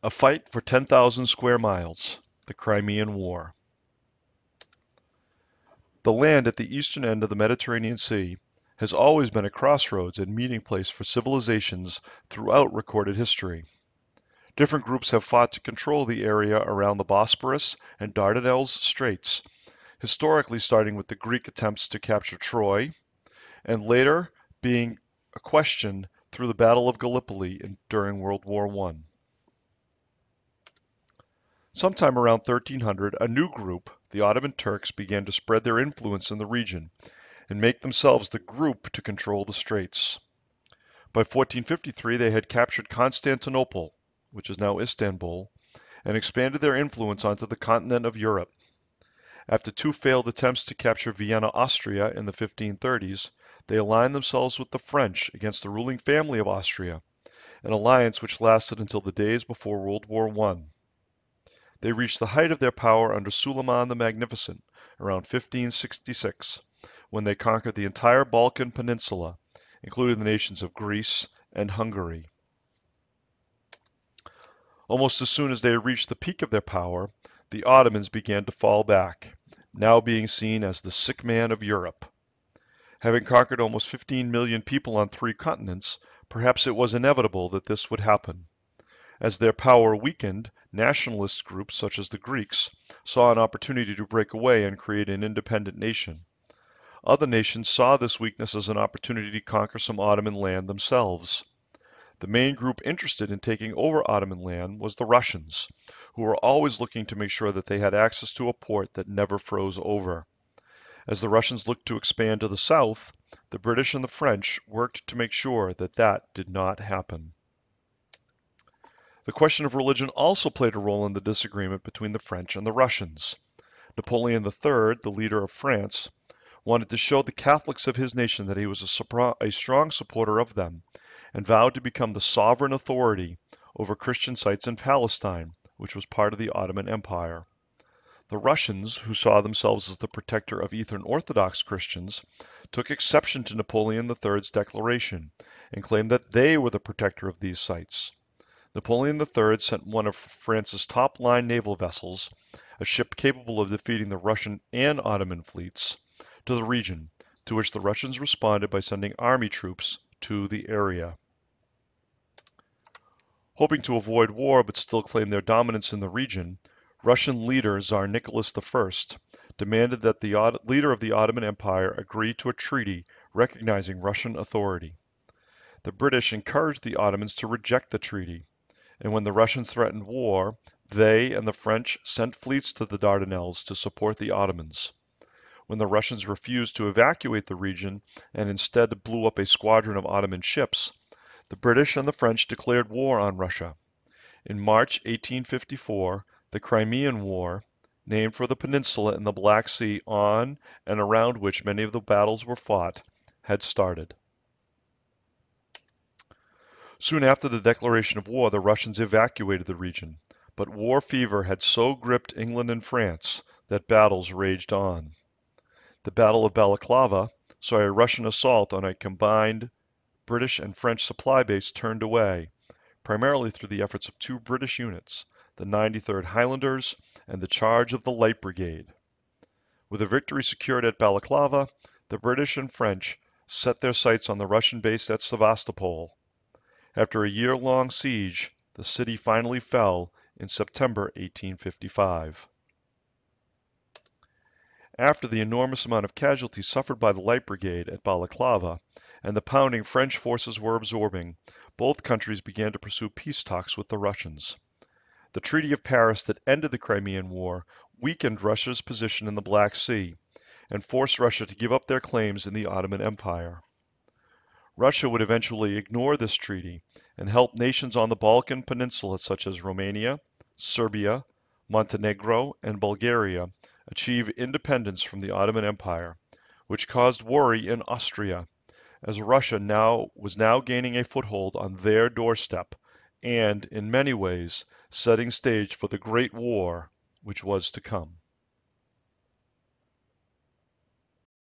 A fight for 10,000 square miles, the Crimean War. The land at the eastern end of the Mediterranean Sea has always been a crossroads and meeting place for civilizations throughout recorded history. Different groups have fought to control the area around the Bosporus and Dardanelles Straits, historically starting with the Greek attempts to capture Troy, and later being a question through the Battle of Gallipoli during World War I. Sometime around 1300, a new group, the Ottoman Turks, began to spread their influence in the region and make themselves the group to control the straits. By 1453, they had captured Constantinople, which is now Istanbul, and expanded their influence onto the continent of Europe. After two failed attempts to capture Vienna, Austria in the 1530s, they aligned themselves with the French against the ruling family of Austria, an alliance which lasted until the days before World War I. They reached the height of their power under Suleiman the Magnificent around 1566, when they conquered the entire Balkan Peninsula, including the nations of Greece and Hungary. Almost as soon as they had reached the peak of their power, the Ottomans began to fall back, now being seen as the sick man of Europe. Having conquered almost 15 million people on 3 continents, perhaps it was inevitable that this would happen. As their power weakened, nationalist groups such as the Greeks saw an opportunity to break away and create an independent nation. Other nations saw this weakness as an opportunity to conquer some Ottoman land themselves. The main group interested in taking over Ottoman land was the Russians, who were always looking to make sure that they had access to a port that never froze over. As the Russians looked to expand to the south, the British and the French worked to make sure that that did not happen. The question of religion also played a role in the disagreement between the French and the Russians. Napoleon III, the leader of France, wanted to show the Catholics of his nation that he was a strong supporter of them, and vowed to become the sovereign authority over Christian sites in Palestine, which was part of the Ottoman Empire. The Russians, who saw themselves as the protector of Eastern Orthodox Christians, took exception to Napoleon III's declaration and claimed that they were the protector of these sites. Napoleon III sent one of France's top-line naval vessels, a ship capable of defeating the Russian and Ottoman fleets, to the region, to which the Russians responded by sending army troops to the area. Hoping to avoid war but still claim their dominance in the region, Russian leader Tsar Nicholas I demanded that the leader of the Ottoman Empire agree to a treaty recognizing Russian authority. The British encouraged the Ottomans to reject the treaty, and when the Russians threatened war, they and the French sent fleets to the Dardanelles to support the Ottomans. When the Russians refused to evacuate the region and instead blew up a squadron of Ottoman ships, the British and the French declared war on Russia. In March 1854, the Crimean War, named for the peninsula in the Black Sea on and around which many of the battles were fought, had started. Soon after the declaration of war, the Russians evacuated the region, but war fever had so gripped England and France that battles raged on. The Battle of Balaclava saw a Russian assault on a combined British and French supply base turned away, primarily through the efforts of 2 British units, the 93rd Highlanders and the Charge of the Light Brigade. With a victory secured at Balaclava, the British and French set their sights on the Russian base at Sevastopol. After a year-long siege, the city finally fell in September 1855. After the enormous amount of casualties suffered by the Light Brigade at Balaclava and the pounding French forces were absorbing, both countries began to pursue peace talks with the Russians. The Treaty of Paris that ended the Crimean War weakened Russia's position in the Black Sea and forced Russia to give up their claims in the Ottoman Empire. Russia would eventually ignore this treaty and help nations on the Balkan Peninsula such as Romania, Serbia, Montenegro, and Bulgaria achieve independence from the Ottoman Empire, which caused worry in Austria, as Russia was now gaining a foothold on their doorstep and, in many ways, setting stage for the Great War which was to come.